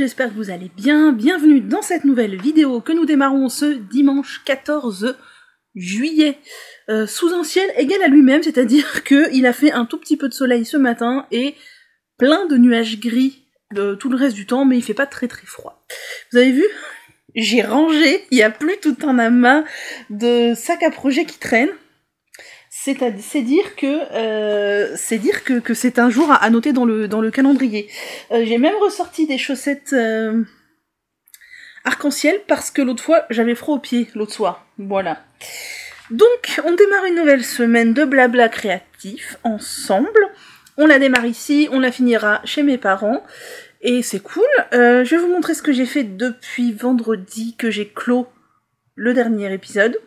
j'espère que vous allez bien. Bienvenue dans cette nouvelle vidéo que nous démarrons ce dimanche 14 juillet. Sous un ciel égal à lui-même, c'est-à-dire qu'il a fait un tout petit peu de soleil ce matin et plein de nuages gris tout le reste du temps, mais il fait pas très très froid. Vous avez vu? J'ai rangé, il n'y a plus tout un amas de sacs à projet qui traînent. C'est dire que c'est un jour à noter dans le calendrier. J'ai même ressorti des chaussettes arc-en-ciel parce que l'autre fois j'avais froid aux pieds l'autre soir. Voilà. Donc on démarre une nouvelle semaine de blabla créatif ensemble. On la démarre ici, on la finira chez mes parents. Et c'est cool. Je vais vous montrer ce que j'ai fait depuis vendredi que j'ai clos le dernier épisode.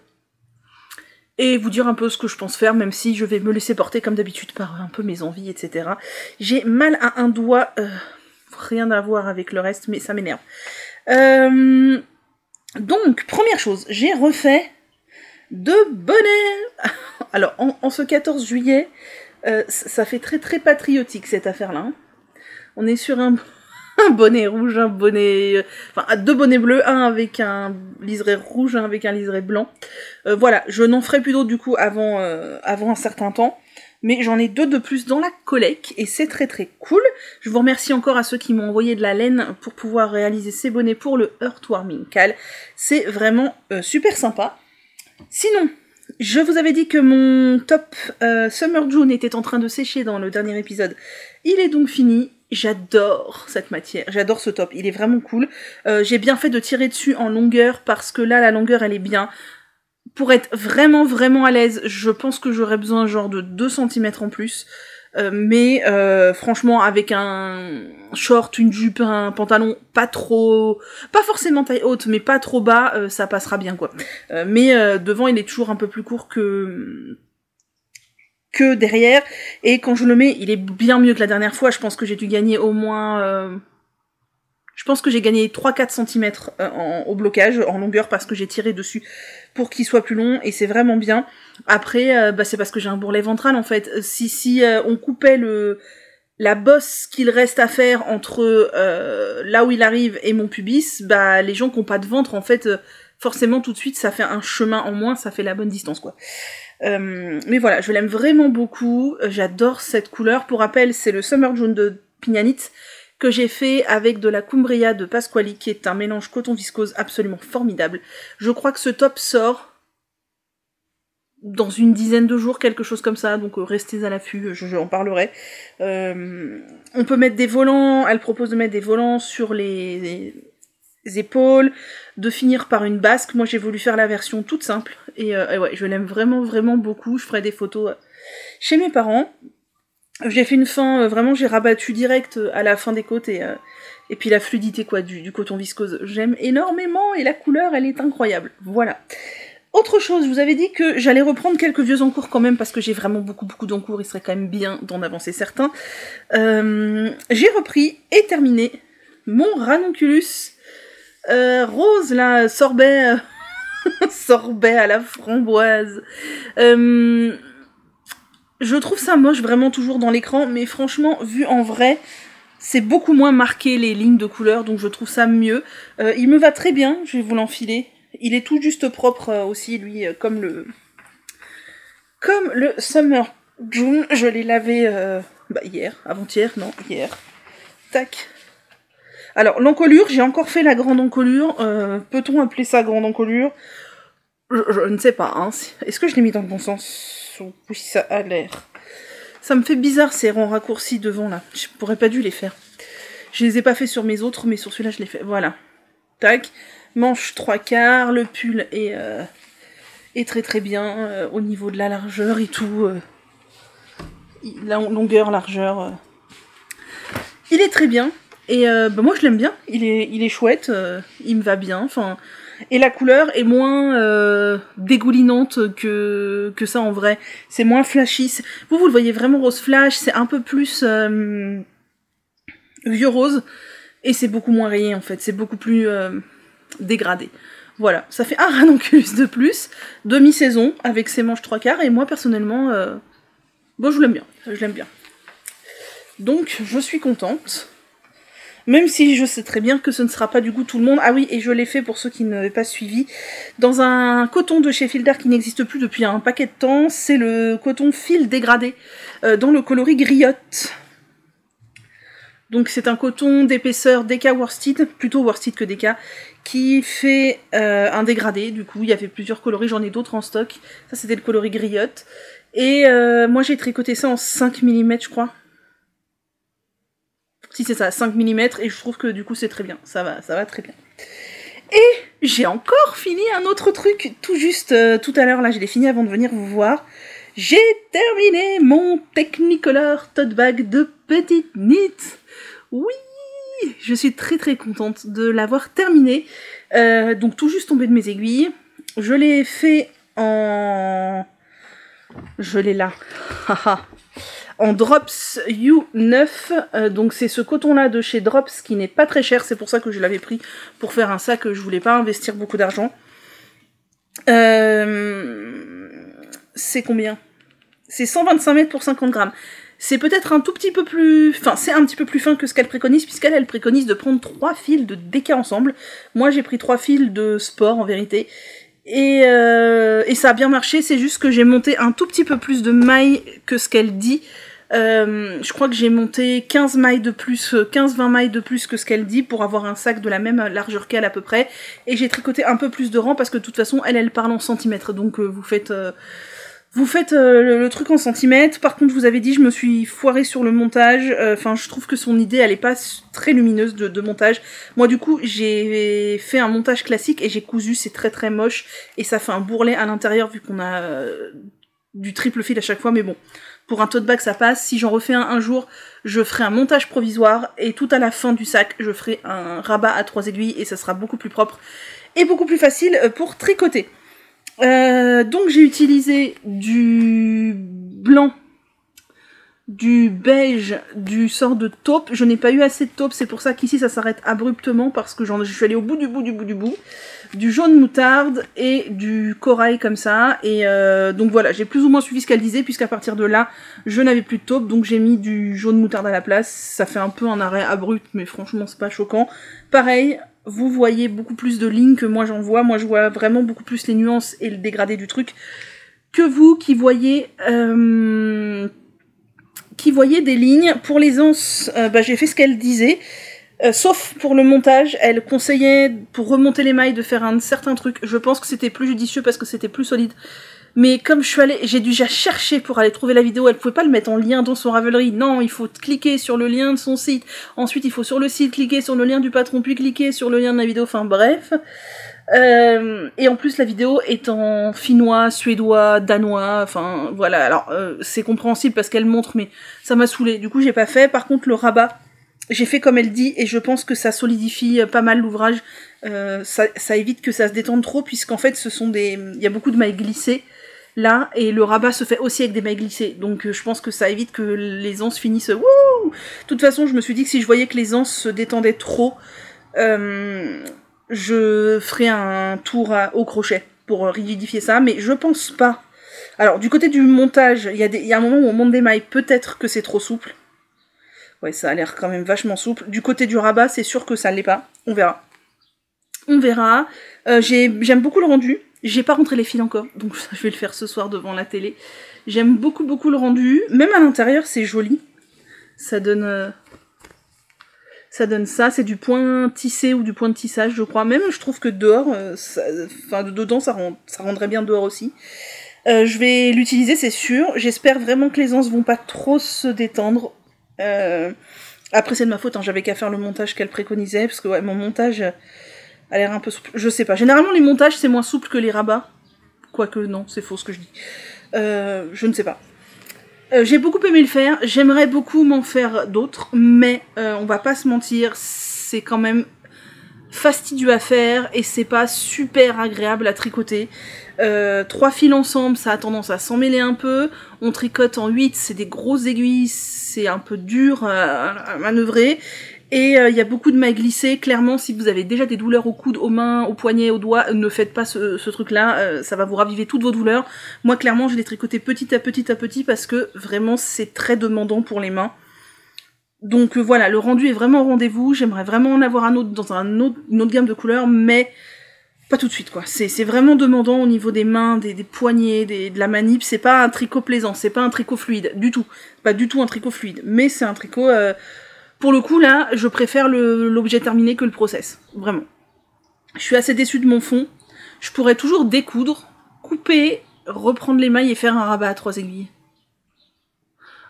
Et vous dire un peu ce que je pense faire, même si je vais me laisser porter comme d'habitude par un peu mes envies, etc. J'ai mal à un doigt, rien à voir avec le reste, mais ça m'énerve. Donc, première chose, j'ai refait deux bonnets. Alors, en ce 14 juillet, ça fait très très patriotique cette affaire-là. Hein. On est sur un bonnet rouge, un bonnet... Enfin, deux bonnets bleus, un avec un liseré rouge, un avec un liseré blanc. Voilà, je n'en ferai plus d'autres du coup avant un certain temps. Mais j'en ai deux de plus dans la collecte et c'est très très cool. Je vous remercie encore à ceux qui m'ont envoyé de la laine pour pouvoir réaliser ces bonnets pour le Heartwarming Cal. C'est vraiment super sympa. Sinon, je vous avais dit que mon top Summer June était en train de sécher dans le dernier épisode. Il est donc fini. J'adore cette matière, j'adore ce top, il est vraiment cool. J'ai bien fait de tirer dessus en longueur parce que là, la longueur, elle est bien. Pour être vraiment, vraiment à l'aise, je pense que j'aurais besoin genre de 2 cm en plus. Mais franchement, avec un short, une jupe, un pantalon pas trop... Pas forcément taille haute, mais pas trop bas, ça passera bien, quoi. Mais devant, il est toujours un peu plus court que derrière, et quand je le mets, il est bien mieux que la dernière fois. Je pense que j'ai dû gagner au moins... Je pense que j'ai gagné 3-4 cm au blocage, en longueur, parce que j'ai tiré dessus pour qu'il soit plus long, et c'est vraiment bien. Après, c'est parce que j'ai un bourrelet ventral, en fait. Si on coupait la bosse qu'il reste à faire entre là où il arrive et mon pubis, les gens qui n'ont pas de ventre, en fait, forcément, tout de suite, ça fait un chemin en moins, ça fait la bonne distance, quoi. Mais voilà, je l'aime vraiment beaucoup, j'adore cette couleur. Pour rappel, c'est le Summer June de Pignanite que j'ai fait avec de la Cumbria de Pasquali, qui est un mélange coton viscose absolument formidable. Je crois que ce top sort dans une dizaine de jours, quelque chose comme ça, donc restez à l'affût, je en parlerai. On peut mettre des volants, elle propose de mettre des volants sur les épaules, de finir par une basque. Moi j'ai voulu faire la version toute simple, et ouais, je l'aime vraiment vraiment beaucoup. Je ferai des photos chez mes parents. J'ai fait une fin, vraiment j'ai rabattu direct à la fin des côtes, et puis la fluidité quoi du coton viscose, j'aime énormément, et la couleur elle est incroyable, voilà. Autre chose, je vous avais dit que j'allais reprendre quelques vieux encours quand même, parce que j'ai vraiment beaucoup d'encours, il serait quand même bien d'en avancer certains. J'ai repris et terminé mon ranunculus rose là, sorbet sorbet à la framboise. Je trouve ça moche vraiment toujours dans l'écran, mais franchement, vu en vrai, c'est beaucoup moins marqué les lignes de couleur, donc je trouve ça mieux. Il me va très bien, je vais vous l'enfiler. Il est tout juste propre aussi, lui, comme le Summer June. Je l'ai lavé hier, avant-hier, non, hier. Tac. Alors, l'encolure, j'ai encore fait la grande encolure. Peut-on appeler ça grande encolure ? Je ne sais pas, hein. Est-ce que je l'ai mis dans le bon sens ? Oui, ça a l'air. Ça me fait bizarre ces rangs raccourcis devant, là. Je pourrais pas dû les faire. Je les ai pas fait sur mes autres, mais sur celui-là, je l'ai fait. Voilà. Tac. Manche 3/4. Le pull est très très bien au niveau de la largeur et tout. La longueur, largeur. Il est très bien. Et moi, je l'aime bien. Il est chouette. Il me va bien. Enfin... Et la couleur est moins dégoulinante que ça en vrai. C'est moins flashy. Vous le voyez vraiment rose flash. C'est un peu plus vieux rose. Et c'est beaucoup moins rayé en fait. C'est beaucoup plus dégradé. Voilà. Ça fait un ranunculus de plus. Demi-saison avec ses manches 3/4. Et moi personnellement, je l'aime bien. Je l'aime bien. Donc je suis contente. Même si je sais très bien que ce ne sera pas du goût de tout le monde. Ah oui, et je l'ai fait pour ceux qui n'avaient pas suivi. Dans un coton de chez Fildar qui n'existe plus depuis un paquet de temps, c'est le coton fil dégradé, dans le coloris griotte. Donc c'est un coton d'épaisseur DK worsted, plutôt worsted que DK, qui fait un dégradé. Du coup, il y avait plusieurs coloris, j'en ai d'autres en stock. Ça, c'était le coloris griotte. Et moi, j'ai tricoté ça en 5 mm, je crois. Si c'est ça, 5 mm, et je trouve que du coup, c'est très bien. Ça va très bien. Et j'ai encore fini un autre truc, tout juste tout à l'heure, là, je l'ai fini avant de venir vous voir. J'ai terminé mon Technicolor tote bag de petite knit. Oui, je suis très très contente de l'avoir terminé. Donc tout juste tombé de mes aiguilles. Je l'ai fait en... Je l'ai là. En Drops U9. Donc c'est ce coton-là de chez Drops qui n'est pas très cher. C'est pour ça que je l'avais pris pour faire un sac. Je voulais pas investir beaucoup d'argent. C'est combien? C'est 125 mètres pour 50 grammes. C'est peut-être un tout petit peu plus... Enfin, c'est un petit peu plus fin que ce qu'elle préconise, puisqu'elle préconise de prendre 3 fils de DK ensemble. Moi, j'ai pris 3 fils de sport, en vérité. Et ça a bien marché, c'est juste que j'ai monté un tout petit peu plus de mailles que ce qu'elle dit. Je crois que j'ai monté 15 mailles de plus, 15-20 mailles de plus que ce qu'elle dit pour avoir un sac de la même largeur qu'elle à peu près. Et j'ai tricoté un peu plus de rang parce que de toute façon, elle parle en centimètres. Donc vous faites le truc en centimètres. Par contre, je vous avais dit, je me suis foirée sur le montage. Enfin, je trouve que son idée, elle est pas très lumineuse de montage. Moi, du coup, j'ai fait un montage classique et j'ai cousu. C'est très très moche. Et ça fait un bourrelet à l'intérieur vu qu'on a du triple fil à chaque fois. Mais bon, pour un tote bag, ça passe. Si j'en refais un jour, je ferai un montage provisoire. Et tout à la fin du sac, je ferai un rabat à 3 aiguilles. Et ça sera beaucoup plus propre et beaucoup plus facile pour tricoter. Donc j'ai utilisé du blanc, du beige, du sort de taupe. Je n'ai pas eu assez de taupe, c'est pour ça qu'ici ça s'arrête abruptement parce que je suis allée au bout du bout. Du jaune moutarde et du corail comme ça. Et donc voilà, j'ai plus ou moins suivi ce qu'elle disait puisqu'à partir de là, je n'avais plus de taupe. Donc j'ai mis du jaune moutarde à la place. Ça fait un peu un arrêt abrupt, mais franchement c'est pas choquant. Pareil, vous voyez beaucoup plus de lignes que moi j'en vois. Moi je vois vraiment beaucoup plus les nuances et le dégradé du truc que vous qui voyez des lignes. Pour les anses, j'ai fait ce qu'elle disait. Sauf pour le montage, elle conseillait pour remonter les mailles de faire un certain truc. Je pense que c'était plus judicieux parce que c'était plus solide. Mais comme je suis allée, j'ai dû déjà chercher pour aller trouver la vidéo, elle pouvait pas le mettre en lien dans son Ravelry. Non, il faut cliquer sur le lien de son site. Ensuite, il faut sur le site cliquer sur le lien du patron, puis cliquer sur le lien de la vidéo. Enfin bref. Et en plus, la vidéo est en finnois, suédois, danois. Enfin voilà. Alors c'est compréhensible parce qu'elle montre, mais ça m'a saoulée. Du coup, j'ai pas fait. Par contre, le rabat, j'ai fait comme elle dit et je pense que ça solidifie pas mal l'ouvrage. Ça évite que ça se détende trop puisqu'en fait, il y a beaucoup de mailles glissées. Là, et le rabat se fait aussi avec des mailles glissées, donc je pense que ça évite que les anses finissent wouh. De toute façon, je me suis dit que si je voyais que les anses se détendaient trop, je ferais un tour au crochet pour rigidifier ça, mais je pense pas. Alors, du côté du montage, il y a un moment où on monte des mailles, peut-être que c'est trop souple. Ouais, ça a l'air quand même vachement souple. Du côté du rabat, c'est sûr que ça l'est pas. On verra. On verra. J'aime beaucoup le rendu. J'ai pas rentré les fils encore, donc je vais le faire ce soir devant la télé. J'aime beaucoup le rendu. Même à l'intérieur, c'est joli. Ça donne ça. C'est du point tissé ou du point de tissage, je crois. Même, je trouve que dehors, dedans, ça rendrait bien dehors aussi. Je vais l'utiliser, c'est sûr. J'espère vraiment que les anses vont pas trop se détendre. Après, c'est de ma faute, hein. J'avais qu'à faire le montage qu'elle préconisait, parce que ouais, mon montage a l'air un peu souple. Je sais pas. Généralement, les montages, c'est moins souple que les rabats. Quoique, non, c'est faux ce que je dis. Je ne sais pas. J'ai beaucoup aimé le faire. J'aimerais beaucoup m'en faire d'autres, mais on va pas se mentir, c'est quand même fastidieux à faire et c'est pas super agréable à tricoter. 3 fils ensemble, ça a tendance à s'emmêler un peu. On tricote en 8, c'est des grosses aiguilles, c'est un peu dur à manœuvrer. Et il y a beaucoup de mailles glissées. Clairement, si vous avez déjà des douleurs aux coudes, aux mains, aux poignets, aux doigts, ne faites pas ce truc-là. Ça va vous raviver toutes vos douleurs. Moi, clairement, je l'ai tricoté petit à petit parce que vraiment, c'est très demandant pour les mains. Donc voilà, le rendu est vraiment au rendez-vous, j'aimerais vraiment en avoir un autre dans une autre gamme de couleurs, mais pas tout de suite quoi. C'est vraiment demandant au niveau des mains, des poignets, de la manip, c'est pas un tricot plaisant, c'est pas un tricot fluide, du tout. Pas du tout un tricot fluide, mais c'est un tricot... pour le coup là, je préfère l'objet terminé que le process, vraiment. Je suis assez déçue de mon fond, je pourrais toujours découdre, couper, reprendre les mailles et faire un rabat à 3 aiguilles.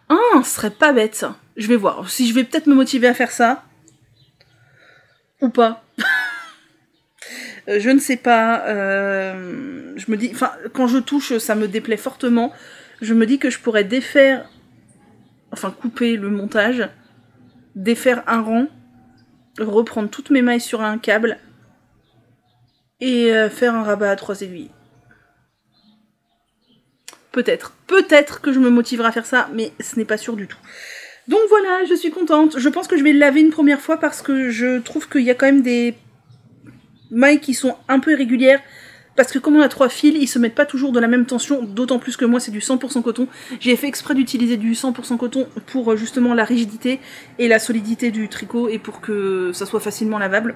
Ah, ce serait pas bête ça. Je vais voir. Si je vais peut-être me motiver à faire ça. Ou pas. Je ne sais pas. Je me dis... Enfin, quand je touche, ça me déplaît fortement. Je me dis que je pourrais défaire... Enfin, couper le montage. Défaire un rang. Reprendre toutes mes mailles sur un câble. Et faire un rabat à 3 aiguilles. Peut-être. Peut-être que je me motiverai à faire ça, mais ce n'est pas sûr du tout. Donc voilà, je suis contente. Je pense que je vais le laver une première fois parce que je trouve qu'il y a quand même des mailles qui sont un peu irrégulières. Parce que comme on a 3 fils, ils se mettent pas toujours de la même tension, d'autant plus que moi c'est du 100% coton. J'ai fait exprès d'utiliser du 100% coton pour justement la rigidité et la solidité du tricot et pour que ça soit facilement lavable.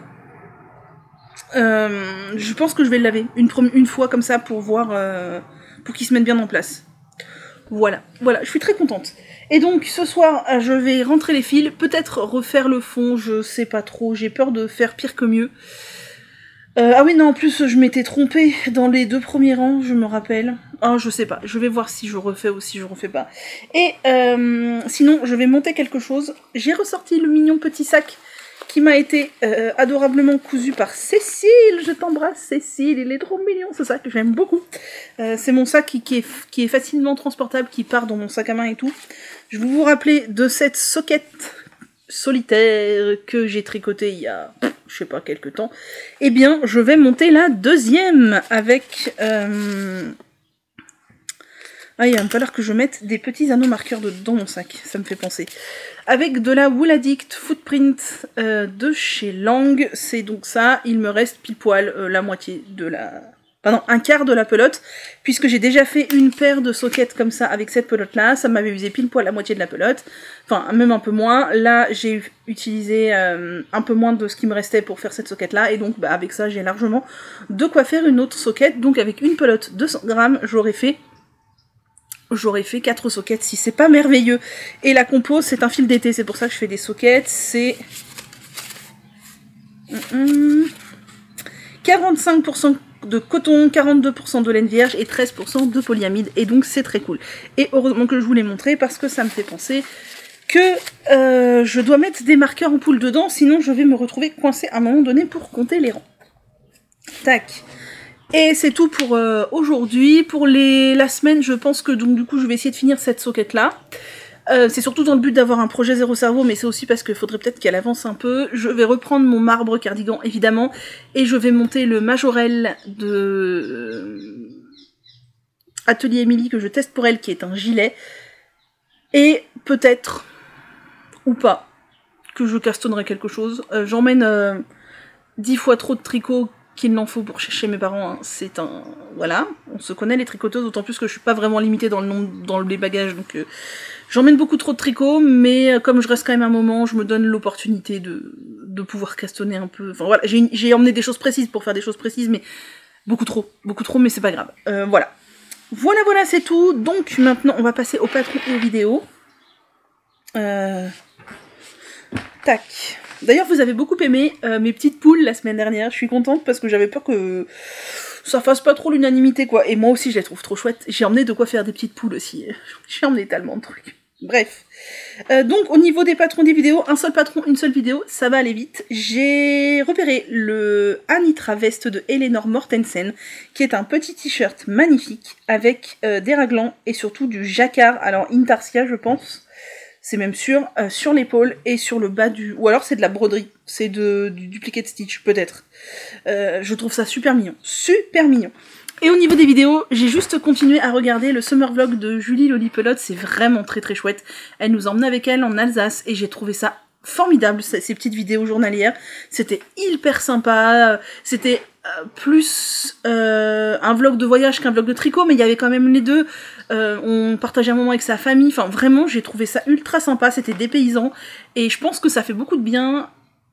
Je pense que je vais le laver une fois comme ça pour voir... pour qu'ils se mettent bien en place. Voilà, je suis très contente. Et donc, ce soir, je vais rentrer les fils, peut-être refaire le fond, je sais pas trop, j'ai peur de faire pire que mieux. Ah oui, non, en plus, je m'étais trompée dans les 2 premiers rangs, je me rappelle. Ah, je sais pas, je vais voir si je refais ou si je refais pas. Et sinon, je vais monter quelque chose. J'ai ressorti le mignon petit sac qui m'a été adorablement cousu par Cécile. Je t'embrasse Cécile, il est trop mignon ce sac, j'aime beaucoup. C'est mon sac qui est facilement transportable, qui part dans mon sac à main et tout. Je vais vous rappeler de cette soquette solitaire que j'ai tricotée il y a, je sais pas, quelques temps. Eh bien, je vais monter la deuxième avec... Ah, il va me falloir que je mette des petits anneaux marqueurs dans mon sac, ça me fait penser. Avec de la Wool Addict Footprint de chez Lang, c'est donc ça, il me reste pile poil la moitié de la... Pardon, un quart de la pelote, puisque j'ai déjà fait une paire de soquettes comme ça avec cette pelote-là, ça m'avait usé pile poil la moitié de la pelote, enfin même un peu moins. Là, j'ai utilisé un peu moins de ce qui me restait pour faire cette soquette-là, et donc bah, avec ça, j'ai largement de quoi faire une autre soquette. Donc avec une pelote de 100 grammes, j'aurais fait 4 soquettes, si c'est pas merveilleux. Et la compo, c'est un fil d'été, c'est pour ça que je fais des soquettes, c'est... 45% de coton, 42% de laine vierge et 13% de polyamide, et donc c'est très cool. Et heureusement que je vous l'ai montré, parce que ça me fait penser que je dois mettre des marqueurs en poule dedans, sinon je vais me retrouver coincée à un moment donné pour compter les rangs. Tac. Et c'est tout pour aujourd'hui. Pour la semaine, je pense que donc du coup je vais essayer de finir cette soquette là. C'est surtout dans le but d'avoir un projet zéro cerveau, mais c'est aussi parce qu'il faudrait peut-être qu'elle avance un peu. Je vais reprendre mon marbre cardigan évidemment, et je vais monter le Majorelle de Atelier Émilie que je teste pour elle, qui est un gilet. Et peut-être, ou pas, que je castonnerai quelque chose. J'emmène 10 fois trop de tricot qu'il n'en faut pour chez mes parents, hein. C'est un... Voilà, on se connaît les tricoteuses, d'autant plus que je suis pas vraiment limitée dans le nombre, dans les bagages, donc j'emmène beaucoup trop de tricots, mais comme je reste quand même un moment, je me donne l'opportunité de pouvoir castonner un peu. Enfin voilà, j'ai emmené des choses précises pour faire des choses précises, mais beaucoup trop, mais c'est pas grave. Voilà, c'est tout. Donc maintenant, on va passer au patron et aux vidéos. Tac. D'ailleurs, vous avez beaucoup aimé mes petites poules la semaine dernière. Je suis contente parce que j'avais peur que ça fasse pas trop l'unanimité, quoi. Et moi aussi, je les trouve trop chouettes. J'ai emmené de quoi faire des petites poules aussi. J'ai emmené tellement de trucs. Bref. Donc, au niveau des patrons des vidéos, un seul patron, une seule vidéo, ça va aller vite. J'ai repéré le Anitra Veste de Eleanor Mortensen, qui est un petit t-shirt magnifique avec des raglans et surtout du jacquard. Alors, Intarsia, je pense. C'est même sûr, sur l'épaule et sur le bas du... Ou alors c'est de la broderie, c'est du duplicate stitch, peut-être. Je trouve ça super mignon, super mignon. Et au niveau des vidéos, j'ai juste continué à regarder le summer vlog de Julie Lolipelote, c'est vraiment très très chouette. Elle nous emmène avec elle en Alsace et j'ai trouvé ça formidable, ces petites vidéos journalières. C'était hyper sympa. C'était plus un vlog de voyage qu'un vlog de tricot, mais il y avait quand même les deux. On partageait un moment avec sa famille. Enfin, vraiment, j'ai trouvé ça ultra sympa. C'était dépaysant. Et je pense que ça fait beaucoup de bien.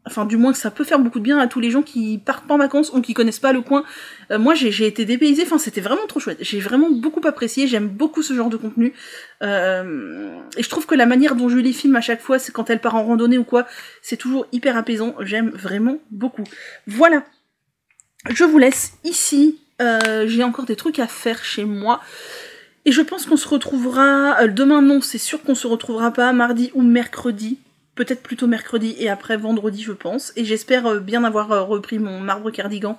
Enfin, du moins que ça peut faire beaucoup de bien à tous les gens qui partent pas en vacances ou qui connaissent pas le coin. Moi, j'ai été dépaysée. Enfin, c'était vraiment trop chouette. J'ai vraiment beaucoup apprécié. J'aime beaucoup ce genre de contenu. Et je trouve que la manière dont Julie filme à chaque fois, c'est quand elle part en randonnée ou quoi, c'est toujours hyper apaisant. J'aime vraiment beaucoup. Voilà. Je vous laisse ici. J'ai encore des trucs à faire chez moi. Et je pense qu'on se retrouvera... demain, non, c'est sûr qu'on se retrouvera pas. Mardi ou mercredi. Peut-être plutôt mercredi et après vendredi, je pense. Et j'espère bien avoir repris mon marbre cardigan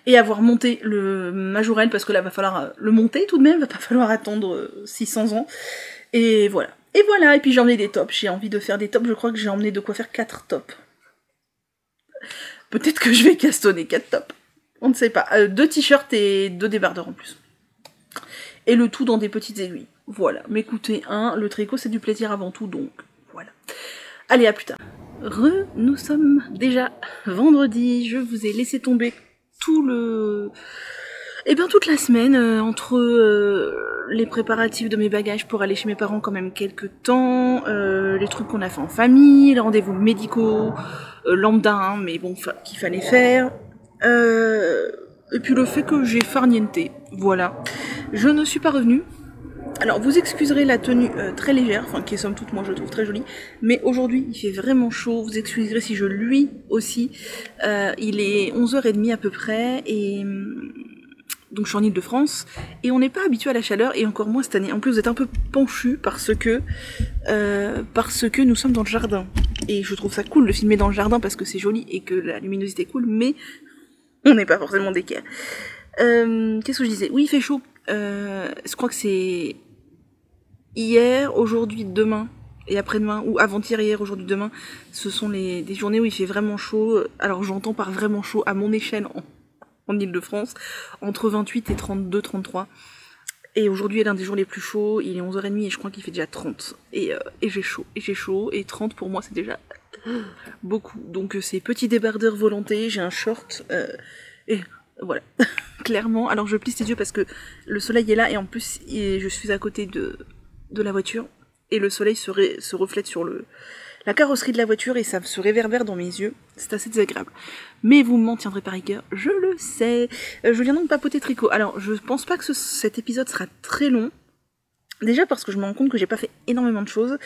et avoir monté le Majorelle, parce que là, va falloir le monter tout de même, va pas falloir attendre 600 ans. Et voilà. Et voilà, et puis j'ai emmené des tops. J'ai envie de faire des tops, je crois que j'ai emmené de quoi faire 4 tops. Peut-être que je vais castonner 4 tops. On ne sait pas. 2 t-shirts et 2 débardeurs en plus. Et le tout dans des petites aiguilles. Voilà. Mais écoutez, le tricot, c'est du plaisir avant tout, donc voilà. Allez, à plus tard. Nous sommes déjà vendredi. Je vous ai laissé tomber toute la semaine entre les préparatifs de mes bagages pour aller chez mes parents quand même quelques temps, les trucs qu'on a fait en famille, les rendez-vous médicaux, lambda, hein, mais bon, qu'il fallait faire. Et puis le fait que j'ai farnienté. Voilà. Je ne suis pas revenue. Alors, vous excuserez la tenue très légère, enfin, qui est somme toute, moi, je trouve très jolie, mais aujourd'hui, il fait vraiment chaud, vous excuserez si je luis aussi. Il est 11h30 à peu près, et donc je suis en Ile-de-France, et on n'est pas habitué à la chaleur, et encore moins cette année. En plus, vous êtes un peu penchus parce que nous sommes dans le jardin. Et je trouve ça cool de filmer dans le jardin parce que c'est joli et que la luminosité est cool, mais on n'est pas forcément d'équerre. Qu'est-ce que je disais? Oui, il fait chaud. Je crois que c'est hier, aujourd'hui, demain et après-demain, ou avant-hier, hier, aujourd'hui, demain. Ce sont des journées où il fait vraiment chaud. Alors j'entends par vraiment chaud à mon échelle en Ile-de-France, entre 28 et 32, 33. Et aujourd'hui est l'un des jours les plus chauds, il est 11h30 et je crois qu'il fait déjà 30. Et j'ai chaud, et 30 pour moi c'est déjà beaucoup. Donc c'est petit débardeur volonté, j'ai un short, et voilà, clairement. Alors je plisse les yeux parce que le soleil est là et en plus je suis à côté de la voiture et le soleil se reflète sur la carrosserie de la voiture et ça se réverbère dans mes yeux. C'est assez désagréable. Mais vous m'en tiendrez par rigueur, je le sais. Je viens donc papoter tricot. Alors je pense pas que cet épisode sera très long. Déjà parce que je me rends compte que j'ai pas fait énormément de choses.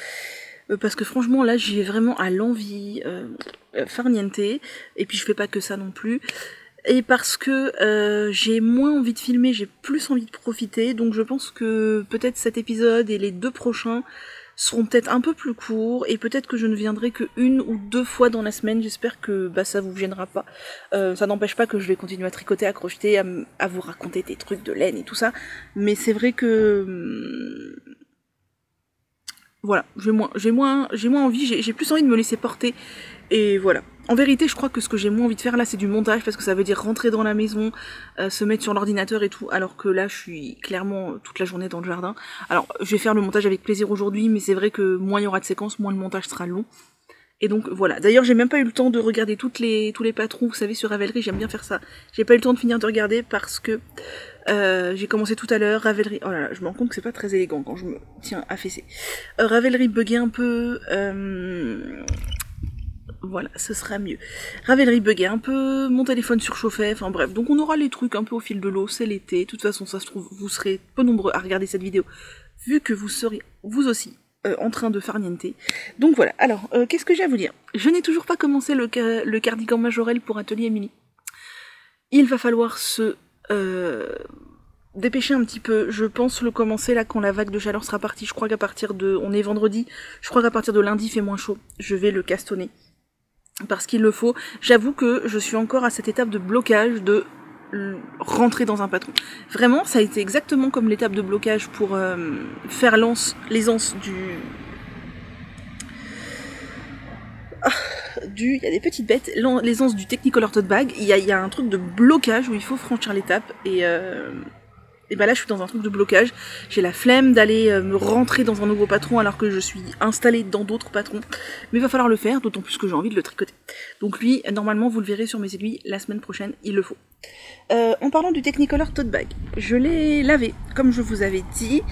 Parce que franchement là j'y vais vraiment à l'envie, farniente. Et puis je fais pas que ça non plus. Et parce que j'ai moins envie de filmer, j'ai plus envie de profiter, donc je pense que peut-être cet épisode et les 2 prochains seront peut-être un peu plus courts, et peut-être que je ne viendrai que 1 ou 2 fois dans la semaine, j'espère que ça vous gênera pas. Ça n'empêche pas que je vais continuer à tricoter, à crocheter, à vous raconter des trucs de laine et tout ça, mais c'est vrai que... voilà, j'ai moins envie, j'ai plus envie de me laisser porter, et voilà. En vérité, je crois que ce que j'ai moins envie de faire là, c'est du montage, parce que ça veut dire rentrer dans la maison, se mettre sur l'ordinateur et tout, alors que là, je suis clairement toute la journée dans le jardin. Alors, je vais faire le montage avec plaisir aujourd'hui, mais c'est vrai que moins il y aura de séquences, moins le montage sera long. Et donc, voilà. D'ailleurs, j'ai même pas eu le temps de regarder tous les patrons, vous savez, sur Ravelry, j'aime bien faire ça. J'ai pas eu le temps de finir de regarder parce que j'ai commencé tout à l'heure, Ravelry... Oh là là, je me rends compte que c'est pas très élégant quand je me tiens à fesser. Ravelry buguait un peu... Voilà, ce sera mieux. Ravelry buguait un peu, mon téléphone surchauffait, enfin bref. Donc on aura les trucs un peu au fil de l'eau, c'est l'été. De toute façon, ça se trouve, vous serez peu nombreux à regarder cette vidéo, vu que vous serez, vous aussi, en train de farniente. Donc voilà, alors, qu'est-ce que j'ai à vous dire? Je n'ai toujours pas commencé le cardigan Majorelle pour Atelier Émilie. Il va falloir se dépêcher un petit peu. Je pense le commencer là quand la vague de chaleur sera partie. Je crois qu'à partir de... On est vendredi. Je crois qu'à partir de lundi, il fait moins chaud. Je vais le castonner. Parce qu'il le faut. J'avoue que je suis encore à cette étape de blocage de rentrer dans un patron. Vraiment, ça a été exactement comme l'étape de blocage pour faire les anses il y a des petites bêtes, les anses du Technicolor Tote Bag, il y a un truc de blocage où il faut franchir l'étape et Et bah là je suis dans un truc de blocage, j'ai la flemme d'aller me rentrer dans un nouveau patron alors que je suis installée dans d'autres patrons, mais il va falloir le faire, d'autant plus que j'ai envie de le tricoter. Donc lui, normalement vous le verrez sur mes aiguilles, la semaine prochaine il le faut. En parlant du Technicolor Tote Bag, je l'ai lavé, comme je vous avais dit,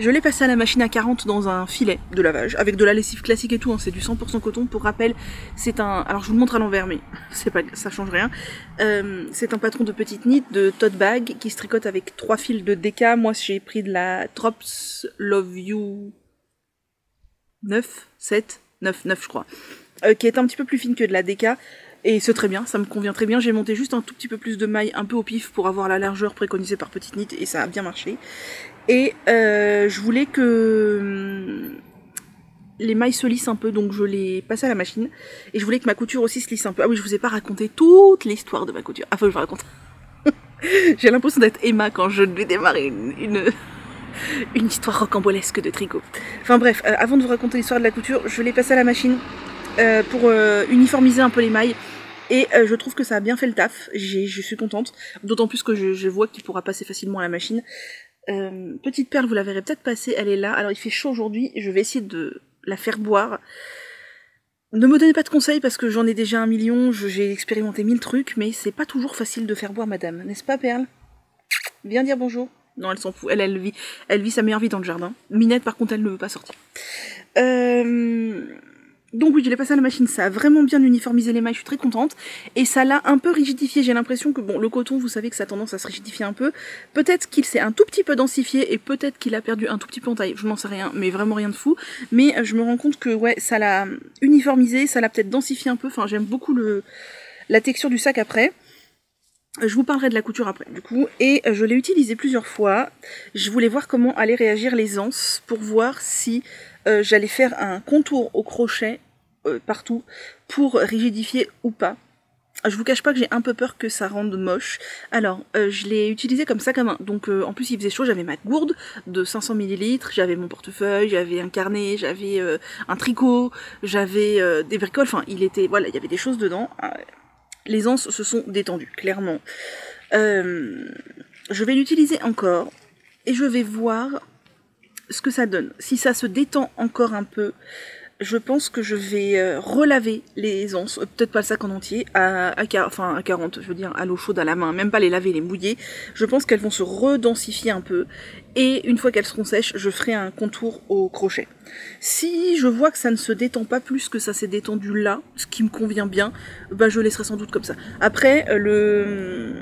je l'ai passé à la machine à 40 dans un filet de lavage, avec de la lessive classique et tout, hein, c'est du 100% coton, pour rappel, c'est un... Alors je vous le montre à l'envers, mais c'est pas, ça change rien. C'est un patron de petite knit, de tote bag, qui se tricote avec 3 fils de DK, moi j'ai pris de la Drops Love You 9 je crois, qui est un petit peu plus fine que de la DK, et c'est très bien, ça me convient très bien. J'ai monté juste un tout petit peu plus de mailles, un peu au pif, pour avoir la largeur préconisée par Petite Knit, et ça a bien marché. Et je voulais que les mailles se lissent un peu, donc je les passe à la machine. Et je voulais que ma couture aussi se lisse un peu. Ah oui, je vous ai pas raconté toute l'histoire de ma couture. Ah, faut que je vous raconte. J'ai l'impression d'être Emma quand je vais démarrer une histoire rocambolesque de tricot. Enfin bref, avant de vous raconter l'histoire de la couture, je l'ai passé à la machine pour uniformiser un peu les mailles. Et je trouve que ça a bien fait le taf, je suis contente, d'autant plus que je vois qu'il pourra passer facilement à la machine. Petite perle, vous la verrez peut-être passer, elle est là. Alors il fait chaud aujourd'hui, je vais essayer de la faire boire. Ne me donnez pas de conseils parce que j'en ai déjà 1 million, j'ai expérimenté 1000 trucs, mais c'est pas toujours facile de faire boire madame, n'est-ce pas Perle? Viens dire bonjour. Non, elle s'en fout, elle vit sa meilleure vie dans le jardin. Minette par contre elle ne veut pas sortir. Donc oui, je l'ai passé à la machine, ça a vraiment bien uniformisé les mailles, je suis très contente. Et ça l'a un peu rigidifié, j'ai l'impression que, bon, le coton, vous savez que ça a tendance à se rigidifier un peu. Peut-être qu'il s'est un tout petit peu densifié et peut-être qu'il a perdu un tout petit peu en taille, je n'en sais rien, mais vraiment rien de fou. Mais je me rends compte que, ouais, ça l'a uniformisé, ça l'a peut-être densifié un peu, enfin j'aime beaucoup la texture du sac après. Je vous parlerai de la couture après, du coup, et je l'ai utilisé plusieurs fois. Je voulais voir comment allaient réagir les anses pour voir si j'allais faire un contour au crochet partout pour rigidifier ou pas. Je vous cache pas que j'ai un peu peur que ça rende moche. Alors, je l'ai utilisé comme sac à main. Donc, en plus, il faisait chaud, j'avais ma gourde de 500 ml, j'avais mon portefeuille, j'avais un carnet, j'avais un tricot, j'avais des bricoles. Enfin, voilà, il y avait des choses dedans. Les anses se sont détendues, clairement. Je vais l'utiliser encore et je vais voir ce que ça donne. Si ça se détend encore un peu, je pense que je vais relaver les anses, peut-être pas le sac en entier, à 40, je veux dire, à l'eau chaude à la main, même pas les laver, les mouiller. Je pense qu'elles vont se redensifier un peu, et une fois qu'elles seront sèches, je ferai un contour au crochet. Si je vois que ça ne se détend pas plus que ça s'est détendu là, ce qui me convient bien, bah je laisserai sans doute comme ça. Après, le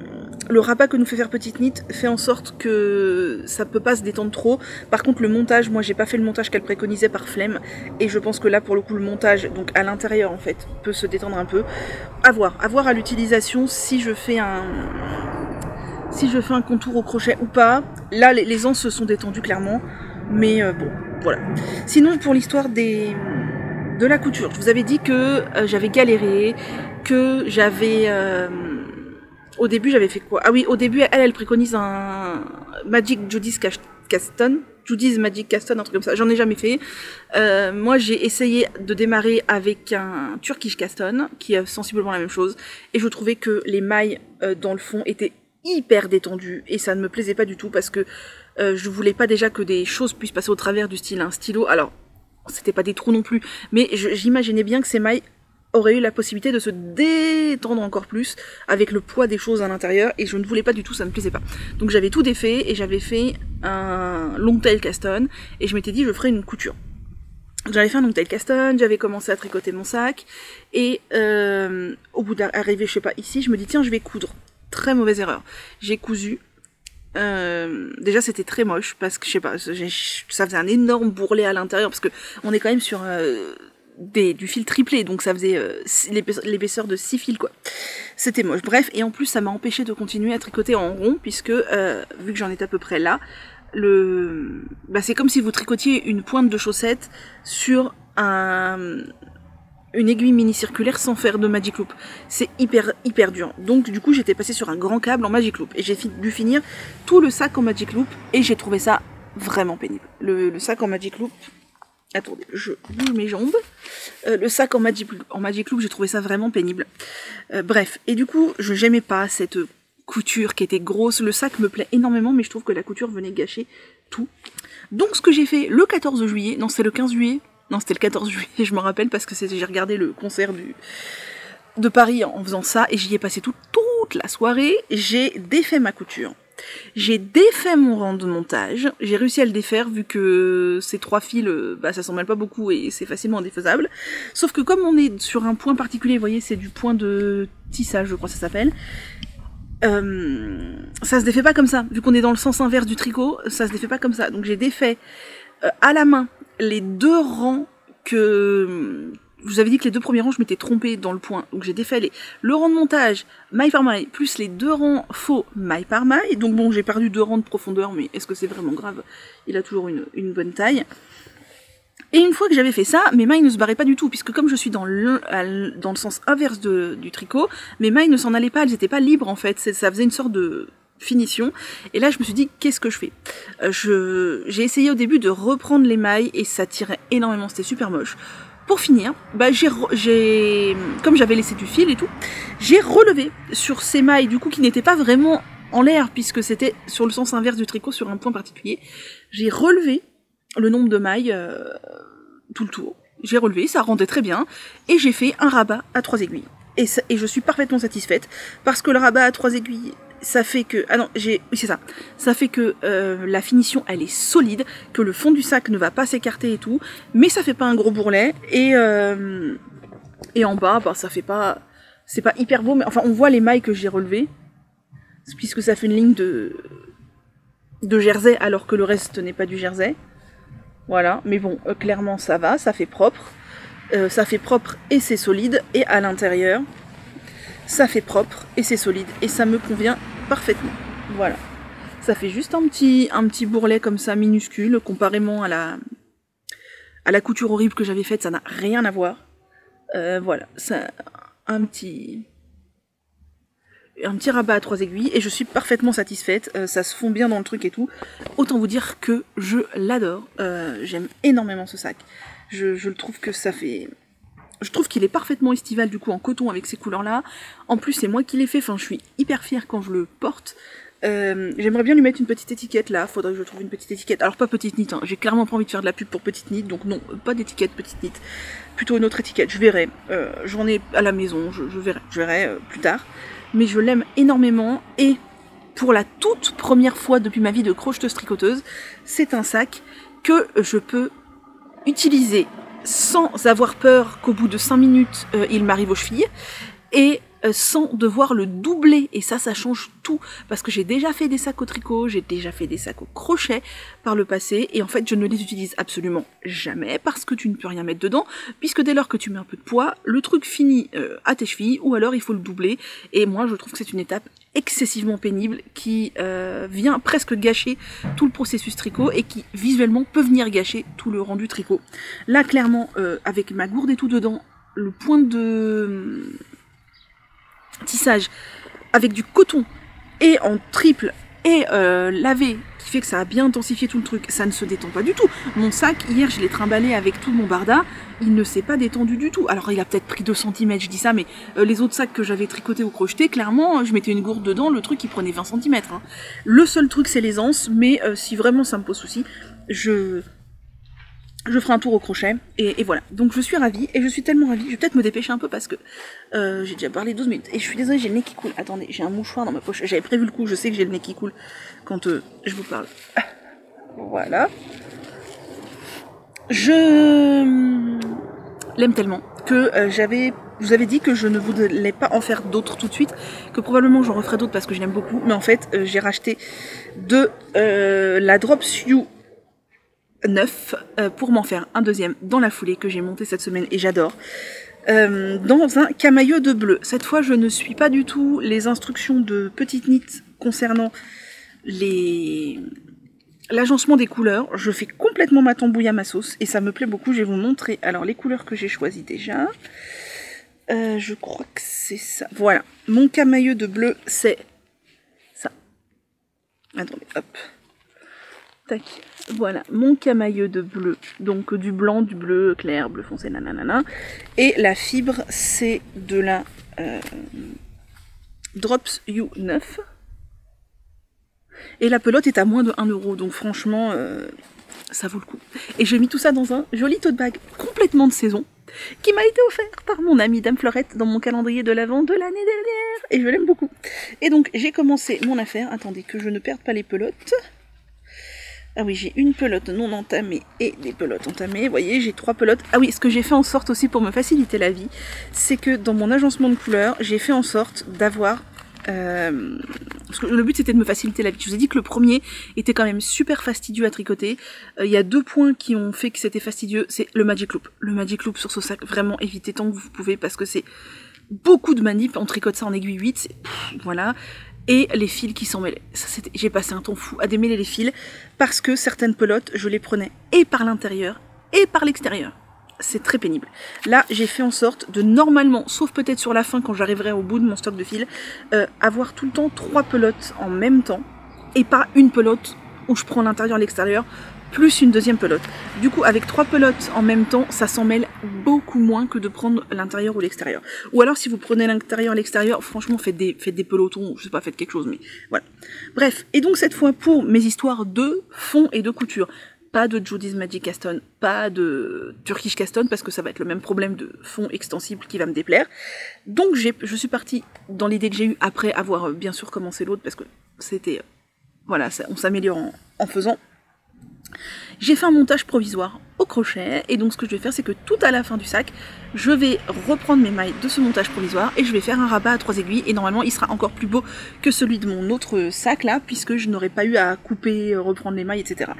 rabat que nous fait faire Petite Knit fait en sorte que ça peut pas se détendre trop. Par contre, le montage, moi j'ai pas fait le montage qu'elle préconisait par flemme, et je pense que là pour le coup le montage, donc à l'intérieur en fait, peut se détendre un peu. À voir à l'utilisation si je fais un contour au crochet ou pas. Là les anses se sont détendues clairement, mais bon, voilà. Sinon pour l'histoire de la couture, je vous avais dit que j'avais galéré, que j'avais... au début j'avais fait quoi? Ah oui, au début elle préconise un Magic Judy's Caston. Judy's Magic Caston, un truc comme ça, j'en ai jamais fait. Moi j'ai essayé de démarrer avec un Turkish Caston, qui est sensiblement la même chose, et je trouvais que les mailles dans le fond étaient hyper détendues, et ça ne me plaisait pas du tout, parce que je voulais pas déjà que des choses puissent passer au travers du style un stylo. Alors, c'était pas des trous non plus, mais j'imaginais bien que ces mailles aurait eu la possibilité de se détendre encore plus avec le poids des choses à l'intérieur, et je ne voulais pas du tout, ça ne me plaisait pas. Donc j'avais tout défait et j'avais fait un long tail caston, et je m'étais dit je ferais une couture. J'avais fait un long tail caston, j'avais commencé à tricoter mon sac, et au bout d'arriver, je sais pas, ici, je me dis tiens je vais coudre. Très mauvaise erreur. J'ai cousu. Déjà c'était très moche parce que je sais pas, ça faisait un énorme bourrelet à l'intérieur, parce que on est quand même sur du fil triplé, donc ça faisait l'épaisseur de 6 fils quoi. C'était moche. Bref, et en plus ça m'a empêché de continuer à tricoter en rond, puisque vu que j'en étais à peu près là, c'est comme si vous tricotiez une pointe de chaussette sur une aiguille mini-circulaire sans faire de Magic Loop. C'est hyper dur. Donc du coup j'étais passée sur un grand câble en Magic Loop, et j'ai dû finir tout le sac en Magic Loop, et j'ai trouvé ça vraiment pénible. Le sac en Magic Loop... Attendez, je bouge mes jambes. Le sac en Magic Loop, j'ai trouvé ça vraiment pénible. Bref, et du coup, je n'aimais pas cette couture qui était grosse. Le sac me plaît énormément, mais je trouve que la couture venait gâcher tout. Donc ce que j'ai fait le 14 juillet, non c'est le 15 juillet, non c'était le 14 juillet, je me rappelle parce que j'ai regardé le concert de Paris en faisant ça, et j'y ai passé toute la soirée. J'ai défait ma couture. J'ai défait mon rang de montage, j'ai réussi à le défaire vu que ces 3 fils, ça s'en mêle pas beaucoup et c'est facilement défaisable. Sauf que comme on est sur un point particulier, vous voyez c'est du point de tissage je crois que ça s'appelle, ça se défait pas comme ça. Vu qu'on est dans le sens inverse du tricot, ça se défait pas comme ça. Donc j'ai défait à la main les 2 rangs que... Je vous avais dit que les 2 premiers rangs, je m'étais trompée dans le point. Donc j'ai défait le rang de montage, maille par maille, plus les 2 rangs faux, maille par maille. Donc bon, j'ai perdu 2 rangs de profondeur, mais est-ce que c'est vraiment grave? Il a toujours une bonne taille. Et une fois que j'avais fait ça, mes mailles ne se barraient pas du tout, puisque comme je suis dans le sens inverse du tricot, mes mailles ne s'en allaient pas, elles n'étaient pas libres en fait. Ça faisait une sorte de finition. Et là, je me suis dit, qu'est-ce que je fais? J'ai essayé au début de reprendre les mailles, et ça tirait énormément, c'était super moche. Pour finir, comme j'avais laissé du fil et tout, j'ai relevé sur ces mailles du coup qui n'étaient pas vraiment en l'air puisque c'était sur le sens inverse du tricot sur un point particulier. J'ai relevé le nombre de mailles tout le tour. J'ai relevé, ça rendait très bien et j'ai fait un rabat à 3 aiguilles. Et je suis parfaitement satisfaite parce que le rabat à 3 aiguilles, ça fait que... Ah non, oui c'est ça. Ça fait que la finition, elle est solide, que le fond du sac ne va pas s'écarter et tout, mais ça fait pas un gros bourrelet, et en bas, ça fait pas... C'est pas hyper beau, mais enfin, on voit les mailles que j'ai relevées, puisque ça fait une ligne de jersey, alors que le reste n'est pas du jersey. Voilà, mais bon, clairement, ça va, ça fait propre. Ça fait propre et c'est solide, et à l'intérieur... Ça fait propre et c'est solide et ça me convient parfaitement. Voilà. Ça fait juste un petit bourrelet comme ça minuscule comparément à la couture horrible que j'avais faite, ça n'a rien à voir. Voilà, ça un petit rabat à 3 aiguilles et je suis parfaitement satisfaite. Ça se fond bien dans le truc et tout. Autant vous dire que je l'adore. J'aime énormément ce sac. Je le trouve que ça fait... Je trouve qu'il est parfaitement estival du coup en coton avec ces couleurs là. En plus c'est moi qui l'ai fait, enfin je suis hyper fière quand je le porte. J'aimerais bien lui mettre une petite étiquette là, faudrait que je trouve une petite étiquette. Alors pas Petite Knit, hein. J'ai clairement pas envie de faire de la pub pour Petite Knit, donc non, pas d'étiquette Petite Knit. Plutôt une autre étiquette, je verrai. J'en ai à la maison, je verrai plus tard. Mais je l'aime énormément et pour la toute première fois depuis ma vie de crocheteuse tricoteuse, c'est un sac que je peux utiliser sans avoir peur qu'au bout de 5 minutes, il m'arrive aux chevilles, et sans devoir le doubler, et ça change tout, parce que j'ai déjà fait des sacs au tricot, j'ai déjà fait des sacs au crochet par le passé, et en fait je ne les utilise absolument jamais, parce que tu ne peux rien mettre dedans, puisque dès lors que tu mets un peu de poids, le truc finit à tes chevilles, ou alors il faut le doubler, et moi je trouve que c'est une étape excessivement pénible, qui vient presque gâcher tout le processus tricot, et qui visuellement peut venir gâcher tout le rendu tricot. Là clairement, avec ma gourde et tout dedans, le point de... tissage avec du coton et en triple et lavé qui fait que ça a bien intensifié tout le truc, ça ne se détend pas du tout. Mon sac, hier je l'ai trimballé avec tout mon barda, il ne s'est pas détendu du tout. Alors il a peut-être pris 2 cm, je dis ça, mais les autres sacs que j'avais tricotés ou crochetés, clairement je mettais une gourde dedans, le truc il prenait 20 cm. Hein. Le seul truc c'est l'aisance, mais si vraiment ça me pose souci, je ferai un tour au crochet, et voilà. Donc je suis ravie, et je suis tellement ravie, je vais peut-être me dépêcher un peu parce que j'ai déjà parlé 12 minutes, et je suis désolée, j'ai le nez qui coule. Attendez, j'ai un mouchoir dans ma poche, j'avais prévu le coup, je sais que j'ai le nez qui coule quand je vous parle. Voilà. Je l'aime tellement que je vous avais dit que je ne voulais pas en faire d'autres tout de suite, que probablement j'en referai d'autres parce que je l'aime beaucoup, mais en fait j'ai racheté de la Drops You 9 pour m'en faire un deuxième dans la foulée que j'ai monté cette semaine et j'adore, dans un camailleux de bleu. Cette fois je ne suis pas du tout les instructions de Petite Knit concernant l'agencement des couleurs. Je fais complètement ma tambouille à ma sauce et ça me plaît beaucoup. Je vais vous montrer alors les couleurs que j'ai choisies déjà. Je crois que c'est ça. Voilà, mon camailleux de bleu c'est ça. Attendez, hop. Tac. Voilà, mon camailleux de bleu, donc du blanc, du bleu clair, bleu foncé, nanana. Et la fibre, c'est de la Drops You 9. Et la pelote est à moins de 1 €, donc franchement, ça vaut le coup. Et j'ai mis tout ça dans un joli tote bag complètement de saison, qui m'a été offert par mon amie Dame Fleurette dans mon calendrier de l'Avent de l'année dernière. Et je l'aime beaucoup. Et donc, j'ai commencé mon affaire. Attendez, que je ne perde pas les pelotes. Ah oui, j'ai une pelote non entamée et des pelotes entamées. Vous voyez, j'ai 3 pelotes. Ah oui, ce que j'ai fait en sorte aussi pour me faciliter la vie, c'est que dans mon agencement de couleurs, j'ai fait en sorte d'avoir... parce que le but c'était de me faciliter la vie. Je vous ai dit que le premier était quand même super fastidieux à tricoter. Il y a 2 points qui ont fait que c'était fastidieux. C'est le Magic Loop. Le Magic Loop sur ce sac, vraiment évitez tant que vous pouvez parce que c'est beaucoup de manip. On tricote ça en aiguille 8. Voilà. Et les fils qui s'en mêlaient. J'ai passé un temps fou à démêler les fils parce que certaines pelotes, je les prenais et par l'intérieur et par l'extérieur. C'est très pénible. Là, j'ai fait en sorte de normalement, sauf peut-être sur la fin quand j'arriverai au bout de mon stock de fils, avoir tout le temps 3 pelotes en même temps et pas une pelote où je prends l'intérieur et l'extérieur plus une deuxième pelote. Du coup, avec 3 pelotes en même temps, ça s'en mêle beaucoup moins que de prendre l'intérieur ou l'extérieur. Ou alors, si vous prenez l'intérieur et l'extérieur, franchement, faites des pelotons, je sais pas, faites quelque chose, mais voilà. Bref, et donc cette fois, pour mes histoires de fond et de couture, pas de Judy's Magic Caston, pas de Turkish Caston, parce que ça va être le même problème de fond extensible qui va me déplaire. Donc je suis partie dans l'idée que j'ai eue après avoir bien sûr commencé l'autre, parce que c'était... voilà, on s'améliore en faisant. J'ai fait un montage provisoire au crochet, et donc ce que je vais faire, c'est que tout à la fin du sac, je vais reprendre mes mailles de ce montage provisoire, et je vais faire un rabat à 3 aiguilles, et normalement il sera encore plus beau que celui de mon autre sac là, puisque je n'aurais pas eu à couper, reprendre les mailles, etc.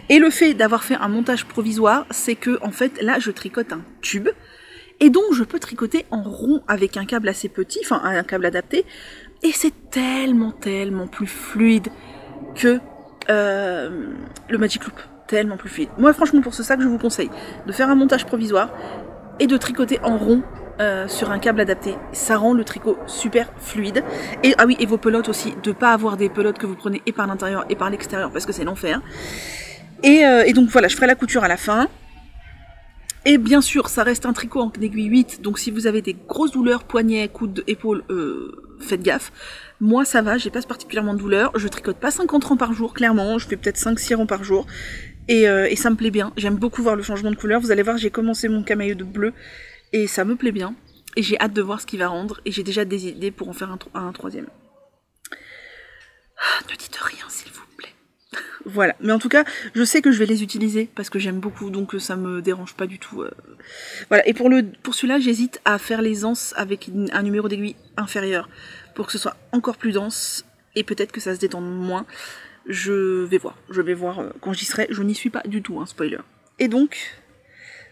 Et le fait d'avoir fait un montage provisoire, c'est que en fait là je tricote un tube, et donc je peux tricoter en rond avec un câble assez petit, enfin un câble adapté, et c'est tellement plus fluide que le Magic Loop. Tellement plus fluide. Moi franchement pour ce sac je vous conseille de faire un montage provisoire et de tricoter en rond sur un câble adapté. Ça rend le tricot super fluide. Et ah oui, et vos pelotes aussi, de pas avoir des pelotes que vous prenez et par l'intérieur et par l'extérieur parce que c'est l'enfer. Et donc voilà, je ferai la couture à la fin. Et bien sûr, ça reste un tricot en aiguille 8, donc si vous avez des grosses douleurs, poignets, coudes, épaules, faites gaffe. Moi ça va, j'ai pas particulièrement de douleur, je tricote pas 50 rangs par jour, clairement, je fais peut-être 5-6 rangs par jour, et ça me plaît bien, j'aime beaucoup voir le changement de couleur. Vous allez voir, j'ai commencé mon camailleux de bleu, et ça me plaît bien, et j'ai hâte de voir ce qu'il va rendre, et j'ai déjà des idées pour en faire un troisième. Ah, ne dites rien s'il vous plaît. Voilà, mais en tout cas, je sais que je vais les utiliser parce que j'aime beaucoup, donc ça me dérange pas du tout. Voilà, et pour celui-là, j'hésite à faire les anses avec un numéro d'aiguille inférieur pour que ce soit encore plus dense et peut-être que ça se détende moins. Je vais voir quand j'y serai. Je n'y suis pas du tout, hein, spoiler. Et donc,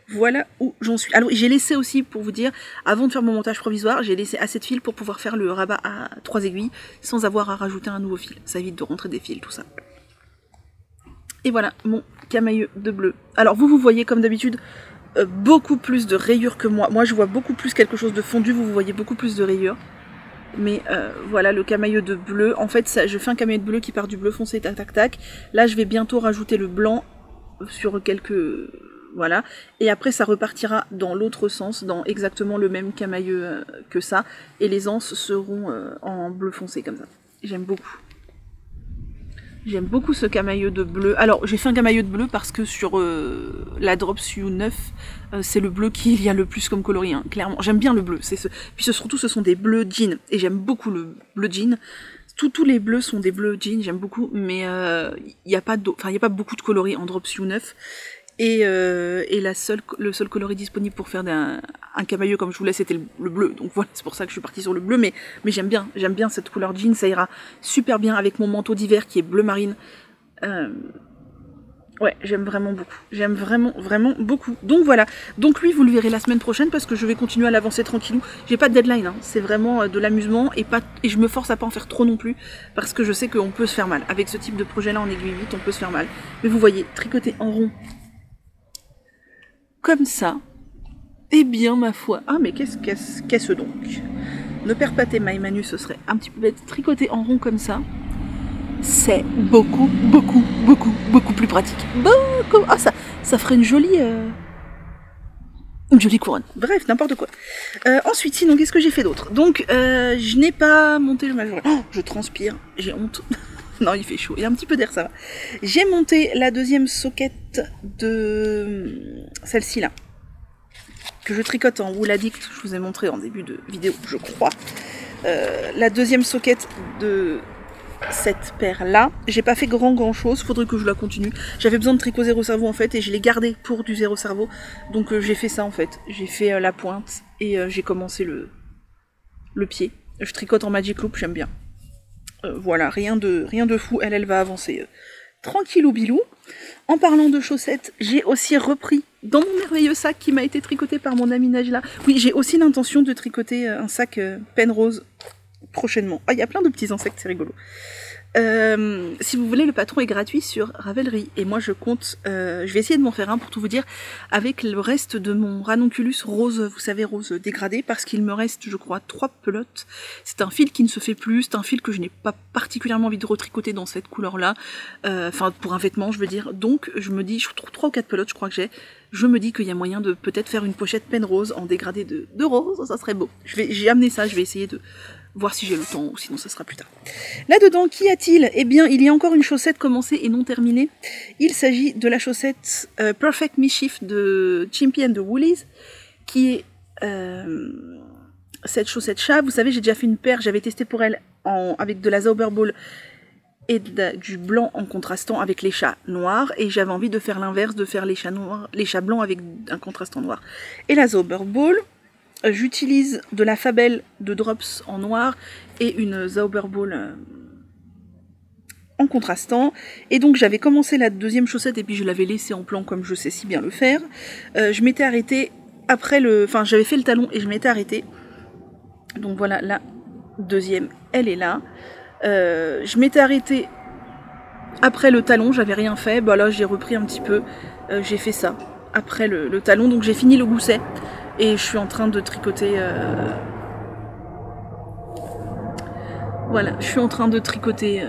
voilà où j'en suis. Alors, j'ai laissé aussi, pour vous dire, avant de faire mon montage provisoire, j'ai laissé assez de fil pour pouvoir faire le rabat à 3 aiguilles sans avoir à rajouter un nouveau fil. Ça évite de rentrer des fils, tout ça. Et voilà, mon camailleux de bleu. Alors vous voyez comme d'habitude beaucoup plus de rayures que moi. Moi je vois beaucoup plus quelque chose de fondu, vous voyez beaucoup plus de rayures. Mais voilà le camailleux de bleu. En fait ça, je fais un camailleux de bleu qui part du bleu foncé, tac tac tac. Là je vais bientôt rajouter le blanc sur quelques... voilà. Et après ça repartira dans l'autre sens, dans exactement le même camailleux que ça. Et les anses seront en bleu foncé comme ça. J'aime beaucoup. J'aime beaucoup ce camailleux de bleu. Alors, j'ai fait un camailleux de bleu parce que sur la Drops U9, c'est le bleu qu'il y a le plus comme coloris, hein, clairement. J'aime bien le bleu. Puis surtout, ce sont des bleus jeans. Et j'aime beaucoup le bleu jean. Tous les bleus sont des bleus jeans, j'aime beaucoup. Mais il n'y a pas beaucoup de coloris en Drops U9. Et le seul coloris disponible pour faire un camailleux comme je voulais, c'était le bleu. Donc voilà, c'est pour ça que je suis partie sur le bleu. Mais j'aime bien cette couleur jean. Ça ira super bien avec mon manteau d'hiver qui est bleu marine. Ouais, j'aime vraiment beaucoup. J'aime vraiment beaucoup. Donc voilà. Donc lui, vous le verrez la semaine prochaine parce que je vais continuer à l'avancer tranquillou. J'ai pas de deadline, hein. C'est vraiment de l'amusement et je me force à pas en faire trop non plus parce que je sais qu'on peut se faire mal. Avec ce type de projet-là en aiguille 8, on peut se faire mal. Mais vous voyez, tricoter en rond comme ça, eh bien ma foi. Ah mais qu'est-ce donc? Ne perds pas tes mailles Manu, ce serait un petit peu bête. Tricoter en rond comme ça, c'est beaucoup plus pratique. Beaucoup. Ah ça ferait une jolie couronne. Bref, n'importe quoi. Ensuite, sinon, qu'est-ce que j'ai fait d'autre? Donc, je n'ai pas monté le majeur. Oh, je transpire, j'ai honte. Non, il fait chaud. Il y a un petit peu d'air, ça va. J'ai monté la deuxième socket de celle-ci là, que je tricote en wool addict. Je vous ai montré en début de vidéo, je crois. La deuxième socket de cette paire là. J'ai pas fait grand chose. Faudrait que je la continue. J'avais besoin de tricot zéro cerveau en fait, et je l'ai gardé pour du zéro cerveau. Donc j'ai fait ça en fait. J'ai fait la pointe et j'ai commencé le pied. Je tricote en Magic Loop, j'aime bien. Voilà, rien de fou, elle va avancer tranquillou bilou. En parlant de chaussettes, j'ai aussi repris dans mon merveilleux sac qui m'a été tricoté par mon ami Najla. Oui, j'ai aussi l'intention de tricoter un sac peine rose prochainement. Ah, il y a plein de petits insectes, c'est rigolo. Si vous voulez, le patron est gratuit sur Ravelry et moi je compte, je vais essayer de m'en faire un pour tout vous dire, avec le reste de mon ranonculus rose, vous savez, rose dégradé, parce qu'il me reste, je crois, 3 pelotes. C'est un fil qui ne se fait plus, c'est un fil que je n'ai pas particulièrement envie de retricoter dans cette couleur-là, enfin pour un vêtement, je veux dire. Donc je me dis, je trouve 3 ou 4 pelotes, je crois que j'ai. Je me dis qu'il y a moyen de peut-être faire une pochette peine rose en dégradé de rose, ça serait beau. J'ai amené ça, je vais essayer de voir si j'ai le temps, ou sinon ça sera plus tard. Là-dedans, qu'y a-t-il? Eh bien, il y a encore une chaussette commencée et non terminée. Il s'agit de la chaussette Perfect Mischief de Chimpy and the Woolies, qui est cette chaussette chat. Vous savez, j'ai déjà fait une paire, j'avais testé pour elle avec de la Zauberball et du blanc en contrastant avec les chats noirs, et j'avais envie de faire l'inverse, de faire les chats noirs, les chats blancs avec un contrastant noir. Et la Zauberball, j'utilise de la Fabelle de Drops en noir et une Zauberball en contrastant. Et donc j'avais commencé la deuxième chaussette et puis je l'avais laissée en plan comme je sais si bien le faire. Je m'étais arrêtée après enfin j'avais fait le talon et je m'étais arrêtée. Donc voilà, la deuxième, elle est là. Je m'étais arrêtée après le talon, j'avais rien fait. Bah là j'ai repris un petit peu, j'ai fait ça après le talon, donc j'ai fini le gousset. Et je suis en train de tricoter... Voilà, je suis en train de tricoter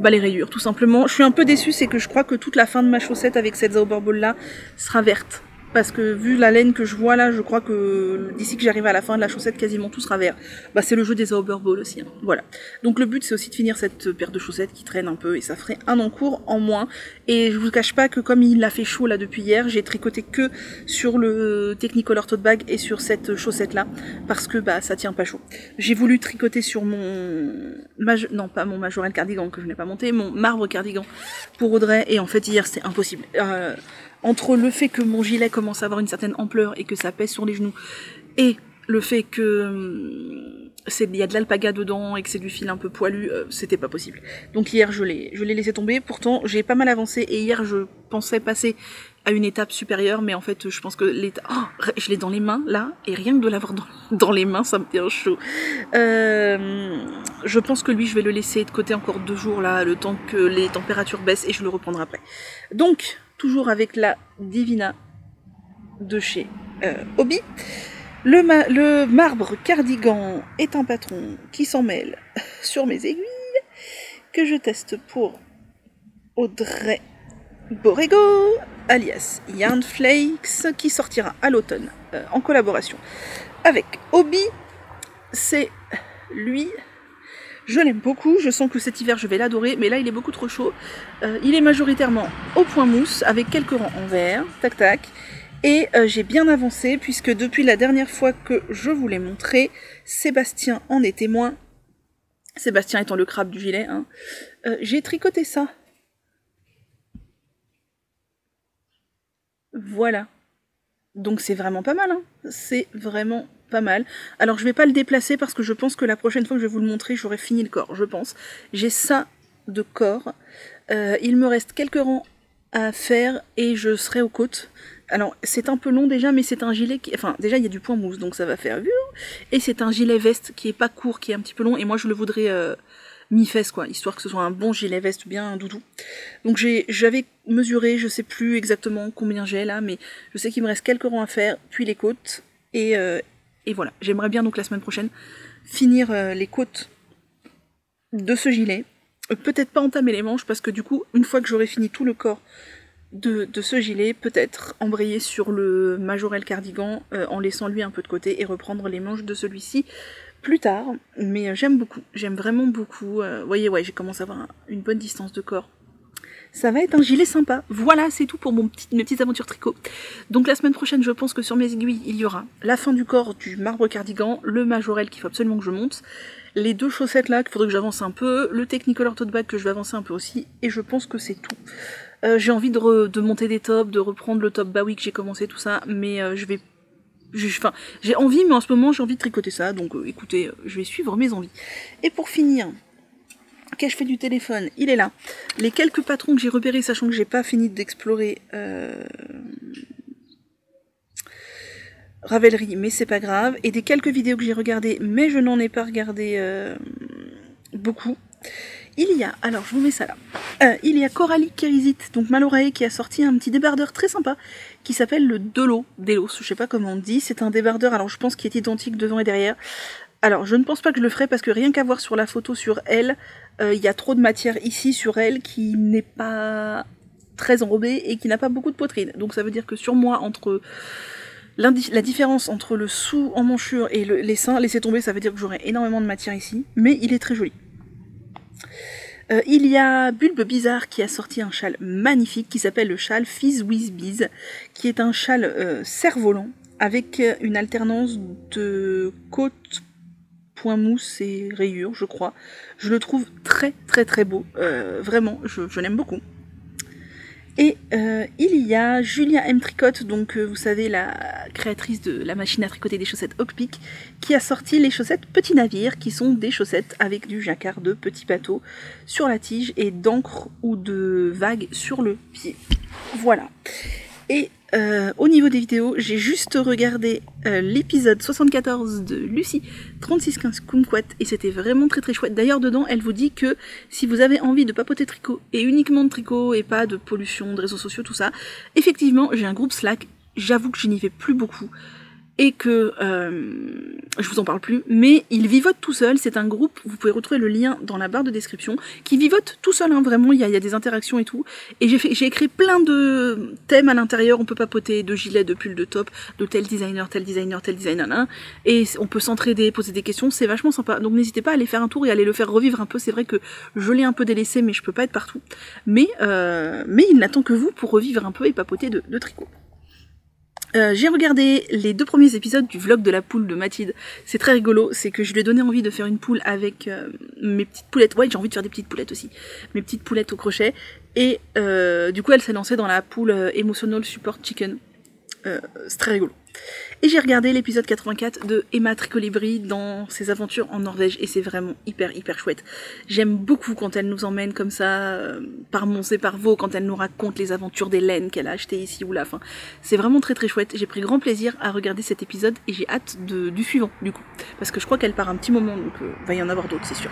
les rayures, tout simplement. Je suis un peu déçue, c'est que je crois que toute la fin de ma chaussette avec cette Zauberball là sera verte. Parce que vu la laine que je vois là, je crois que d'ici que j'arrive à la fin de la chaussette, quasiment tout sera vert. Bah c'est le jeu des Zauberball aussi, hein. Voilà. Donc le but c'est aussi de finir cette paire de chaussettes qui traîne un peu, et ça ferait un encours en moins. Et je vous cache pas que comme il a fait chaud là depuis hier, j'ai tricoté que sur le Technicolor Tote Bag et sur cette chaussette là, parce que bah ça tient pas chaud. J'ai voulu tricoter sur mon... non pas mon Majorelle cardigan que je n'ai pas monté, mon marbre cardigan pour Audrey, et en fait hier c'était impossible. Entre le fait que mon gilet commence à avoir une certaine ampleur et que ça pèse sur les genoux, et le fait que il y a de l'alpaga dedans et que c'est du fil un peu poilu, c'était pas possible. Donc hier je l'ai laissé tomber. Pourtant j'ai pas mal avancé et hier je pensais passer à une étape supérieure, mais en fait je pense que l'étape... Oh, je l'ai dans les mains là, et rien que de l'avoir dans les mains ça me tient chaud. Je pense que lui je vais le laisser de côté encore 2 jours là, le temps que les températures baissent, et je le reprendrai après. Donc toujours avec la Divina de chez Hobby. Le marbre cardigan est un patron qui s'en mêle sur mes aiguilles, que je teste pour Audrey Borrego, alias Yarn Flakes, qui sortira à l'automne en collaboration avec Hobby. C'est lui. Je l'aime beaucoup, je sens que cet hiver je vais l'adorer, mais là il est beaucoup trop chaud. Il est majoritairement au point mousse, avec quelques rangs en vert, tac tac. Et j'ai bien avancé, puisque depuis la dernière fois que je vous l'ai montré, Sébastien en est témoin. Sébastien étant le crabe du gilet, hein. J'ai tricoté ça. Voilà. Donc c'est vraiment pas mal, hein. C'est vraiment pas mal. Alors je vais pas le déplacer parce que je pense que la prochaine fois que je vais vous le montrer, j'aurai fini le corps, je pense. J'ai ça de corps. Il me reste quelques rangs à faire et je serai aux côtes. Alors c'est un peu long déjà, mais c'est un gilet qui... Enfin déjà il y a du point mousse, donc ça va faire... Et c'est un gilet veste qui est pas court, qui est un petit peu long, et moi je le voudrais... mi-fesse quoi, histoire que ce soit un bon gilet veste bien doudou. Donc j'avais mesuré, je sais plus exactement combien j'ai là, mais je sais qu'il me reste quelques rangs à faire, puis les côtes, et voilà. J'aimerais bien donc la semaine prochaine finir les côtes de ce gilet. Peut-être pas entamer les manches, parce que du coup, une fois que j'aurai fini tout le corps de ce gilet, peut-être embrayer sur le Majorelle cardigan en laissant lui un peu de côté et reprendre les manches de celui-ci plus tard, mais j'aime beaucoup, j'aime vraiment beaucoup. Vous voyez, ouais, j'ai commencé à avoir une bonne distance de corps. Ça va être un gilet sympa. Voilà, c'est tout pour mes petites aventures tricot. Donc la semaine prochaine, je pense que sur mes aiguilles, il y aura la fin du corps du marbre cardigan, le majorel qu'il faut absolument que je monte, les 2 chaussettes là qu'il faudrait que j'avance un peu, le Technicolor tote bag que je vais avancer un peu aussi, et je pense que c'est tout. J'ai envie de monter des tops, de reprendre le top Bowie que j'ai commencé, tout ça, mais j'ai envie, mais en ce moment j'ai envie de tricoter ça, donc écoutez, je vais suivre mes envies. Et pour finir, cache fait du téléphone, il est là. Les quelques patrons que j'ai repérés, sachant que j'ai pas fini d'explorer Ravelry, mais c'est pas grave, et des quelques vidéos que j'ai regardées, mais je n'en ai pas regardé beaucoup. Il y a, alors je vous mets ça là, il y a Coralie Kérizit, donc Malorae, qui a sorti un petit débardeur très sympa, qui s'appelle le Delos, je sais pas comment on dit, c'est un débardeur, alors je pense qu'il est identique devant et derrière. Alors je ne pense pas que je le ferai, parce que rien qu'à voir sur la photo sur elle, il y a trop de matière ici sur elle, qui n'est pas très enrobée, et qui n'a pas beaucoup de poitrine, donc ça veut dire que sur moi, entre la différence entre le sous en manchure et les seins, laissez tomber, ça veut dire que j'aurai énormément de matière ici, mais il est très joli. Il y a Bulbe Bizarre qui a sorti un châle magnifique qui s'appelle le châle Fizz With Biz, qui est un châle cerf-volant avec une alternance de côte, point mousse et rayures, je crois. Je le trouve très très très beau, vraiment, je l'aime beaucoup. Et il y a Julia M. Tricotte, donc vous savez, la créatrice de la machine à tricoter des chaussettes Hockpick, qui a sorti les chaussettes Petit Navire, qui sont des chaussettes avec du jacquard de petit bateau sur la tige et d'encre ou de vague sur le pied. Voilà. Et au niveau des vidéos, j'ai juste regardé l'épisode 74 de Lucie 3615 Kumquat et c'était vraiment très très chouette. D'ailleurs dedans, elle vous dit que si vous avez envie de papoter tricot et uniquement de tricot et pas de pollution, de réseaux sociaux, tout ça, effectivement, j'ai un groupe Slack, j'avoue que je n'y vais plus beaucoup et que je vous en parle plus, mais il vivote tout seul, c'est un groupe, vous pouvez retrouver le lien dans la barre de description, qui vivote tout seul, hein, vraiment, il y a des interactions et tout, et j'ai écrit plein de thèmes à l'intérieur, on peut papoter de gilets, de pulls, de top, de tel designer, hein, et on peut s'entraider, poser des questions, c'est vachement sympa, donc n'hésitez pas à aller faire un tour et à aller le faire revivre un peu, c'est vrai que je l'ai un peu délaissé, mais je peux pas être partout, mais il n'attend que vous pour revivre un peu et papoter de tricot. J'ai regardé les 2 premiers épisodes du vlog de la poule de Mathilde. C'est très rigolo, c'est que je lui ai donné envie de faire une poule avec mes petites poulettes. Ouais, j'ai envie de faire des petites poulettes aussi. Mes petites poulettes au crochet. Et du coup, elle s'est lancée dans la poule Emotional Support Chicken. C'est très rigolo. Et j'ai regardé l'épisode 84 de Emma Tricolibri dans ses aventures en Norvège et c'est vraiment hyper chouette. J'aime beaucoup quand elle nous emmène comme ça par Mons et par Vaux, quand elle nous raconte les aventures des laines qu'elle a achetées ici ou là. Enfin, c'est vraiment très chouette. J'ai pris grand plaisir à regarder cet épisode et j'ai hâte du suivant du coup. Parce que je crois qu'elle part un petit moment donc va y en avoir d'autres c'est sûr.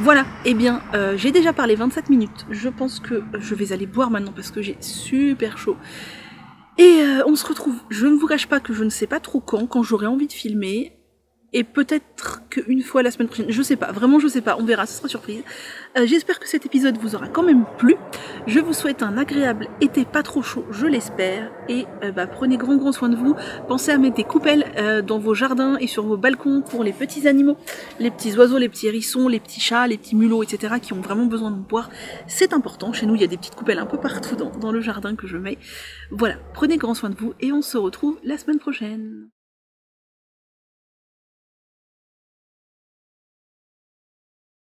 Voilà, et bien j'ai déjà parlé 27 minutes. Je pense que je vais aller boire maintenant parce que j'ai super chaud. Et on se retrouve, je ne vous cache pas que je ne sais pas trop quand j'aurai envie de filmer, et peut-être qu'une fois la semaine prochaine, je sais pas, vraiment je sais pas, on verra, ce sera surprise. J'espère que cet épisode vous aura quand même plu, je vous souhaite un agréable été pas trop chaud, je l'espère, et prenez grand soin de vous, pensez à mettre des coupelles dans vos jardins et sur vos balcons pour les petits animaux, les petits oiseaux, les petits hérissons, les petits chats, les petits mulots, etc. qui ont vraiment besoin de boire, c'est important, chez nous il y a des petites coupelles un peu partout dans le jardin que je mets. Voilà, prenez grand soin de vous et on se retrouve la semaine prochaine.